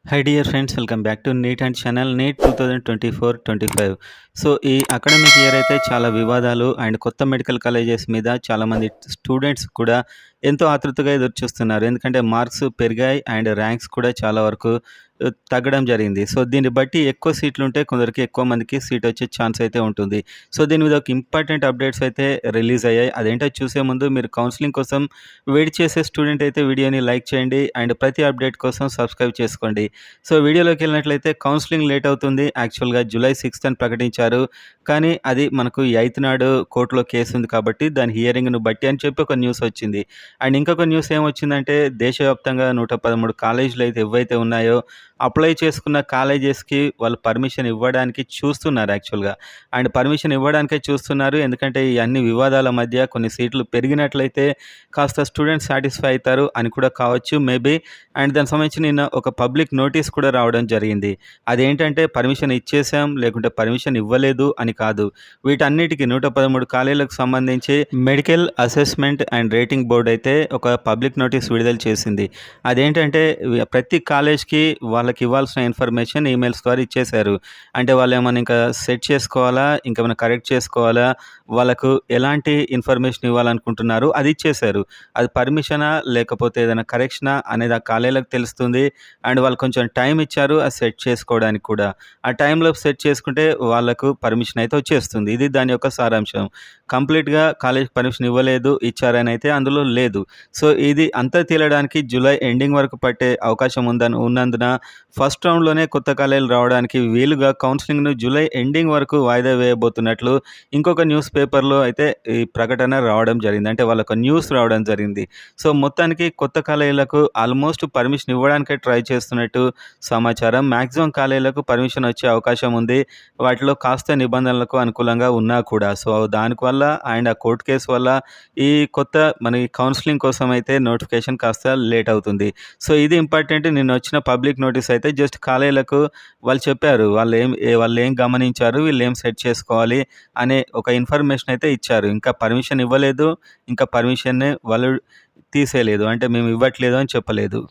Hi dear friends, welcome back to NEET and channel NEET 2024-25. So, ఈ academic year అయితే చాలా వివాదాలు and కొత్త మెడికల్ కాలేజెస్ మీద చాలామంది స్టూడెంట్స్ కూడా ఎంతో ఆతృతగా ఎదురుచూస్తున్నారు. ఎందుకంటే మార్క్స్ పెరిగాయి అండ్ ర్యాంక్స్ కూడా చాలా వరకు తగ్గడం జరిగింది. సో, దీన్ని బట్టి ఎక్కువ సీట్లుంటే కొందరికి ఎక్కువ మందికి సీట్ వచ్చే ఛాన్స్ అయితే ఉంటుంది. సో, దీని మీద ఒక ఇంపార్టెంట్ అప్డేట్స్ అయితే రిలీజ్ అయ్యాయి. అదేంటో చూసే ముందు మీరు కౌన్సిలింగ్ కోసం వెయిట్ చేసే స్టూడెంట్ అయితే వీడియోని లైక్ చేయండి అండ్ ప్రతి అప్డేట్ కోసం సబ్స్క్రైబ్ చేసుకోండి. సో, వీడియోలోకి వెళ్ళినట్లయితే కౌన్సిలింగ్ లేట్ అవుతుంది. యాక్చువల్‌గా జూలై 6థ్ అని ప్రకటించారు. కానీ అది మనకు 8థ్ నాడు కోర్టులో కేసు ఉంది కాబట్టి దాని హియరింగ్‌ను బట్టి అని చెప్పి ఒక న్యూస్ వచ్చింది. అండ్ ఇంకొక న్యూస్ ఏమొచ్చిందంటే దేశవ్యాప్తంగా 113 కాలేజీలు అయితే ఏవైతే ఉన్నాయో అప్లై చేసుకున్న కాలేజెస్‌కి వాళ్ళు పర్మిషన్ ఇవ్వడానికి చూస్తున్నారు యాక్చువల్‌గా. అండ్ పర్మిషన్ ఇవ్వడానికే చూస్తున్నారు. ఎందుకంటే ఈ అన్ని వివాదాల మధ్య కొన్ని సీట్లు పెరిగినట్లయితే కాస్త స్టూడెంట్స్ సాటిస్ఫై అవుతారు అని కూడా కావచ్చు మేబీ. అండ్ దానికి సంబంధించి నిన్న ఒక పబ్లిక్ నోటీస్ కూడా రావడం జరిగింది. అదేంటంటే పర్మిషన్ ఇచ్చేసాం, లేకుంటే పర్మిషన్ ఇవ్వలేదు అని కాదు. వీటన్నిటికి 113 కాలేజీలకు సంబంధించి medical assessment and rating board అయితే ఒక పబ్లిక్ నోటీస్ విడుదల చేసింది. అదేంటంటే ప్రతి కాలేజ్‌కి వాళ్ళకి ఇవ్వాల్సిన ఇన్ఫర్మేషన్ ఈమెయిల్స్ ద్వారా ఇచ్చేశారు. అంటే వాళ్ళేమన్నా ఇంకా సెట్ చేసుకోవాలా, ఇంకేమైనా కరెక్ట్ చేసుకోవాలా, వాళ్ళకు ఎలాంటి ఇన్ఫర్మేషన్ ఇవ్వాలనుకుంటున్నారు అది ఇచ్చేశారు. అది పర్మిషనా లేకపోతే ఏదైనా కరెక్షనా అనేది ఆ కాలేజీలకు తెలుస్తుంది. అండ్ వాళ్ళు కొంచెం టైం ఇచ్చారు అది సెట్ చేసుకోవడానికి కూడా. ఆ టైంలో సెట్ చేసుకుంటే వాళ్ళకు పర్మిషన్ అయితే వచ్చేస్తుంది. ఇది దాని యొక్క సారాంశం. కంప్లీట్‌గా కాలేజ్‌కి పర్మిషన్ ఇవ్వలేదు, ఇచ్చారని అయితే అందులో లేదు. సో, ఇది అంతా తేలడానికి జూలై ఎండింగ్ వరకు పట్టే అవకాశం ఉన్నందున ఫస్ట్ రౌండ్‌లోనే కొత్త కాలేజీలు రావడానికి వీలుగా కౌన్సిలింగ్‌ను జూలై ఎండింగ్ వరకు వాయిదా వేయబోతున్నట్లు ఇంకొక న్యూస్ పేపర్‌లో అయితే ఈ ప్రకటన రావడం జరిగింది. అంటే వాళ్ళొక న్యూస్ రావడం జరిగింది. సో, మొత్తానికి కొత్త కాలేజీలకు ఆల్మోస్ట్ పర్మిషన్ ఇవ్వడానికే ట్రై చేస్తున్నట్టు సమాచారం. మాక్సిమం కాలేజీలకు పర్మిషన్ వచ్చే అవకాశం ఉంది. వాటిలో కాస్త నిబంధనలకు అనుకూలంగా ఉన్నా కూడా. సో, దానికి వల్ల అండ్ ఆ కోర్ట్ కేస్ వల్ల ఈ కొత్త మన కౌన్సిలింగ్ కోసం అయితే నోటిఫికేషన్ కాస్త లేట్ అవుతుంది. సో, ఇది ఇంపార్టెంట్. నిన్న వచ్చిన పబ్లిక్ నోటీస్ అయితే జస్ట్ కాలేజీలకు వాళ్ళు చెప్పారు. వాళ్ళేం గమనించారు, వీళ్ళేం సెట్ చేసుకోవాలి అనే ఒక ఇన్ఫర్మేషన్ అయితే ఇచ్చారు. ఇంకా పర్మిషన్ ఇవ్వలేదు. ఇంకా పర్మిషన్‌ని వాళ్ళు తీసేయలేదు. అంటే మేము ఇవ్వట్లేదు అని చెప్పలేదు.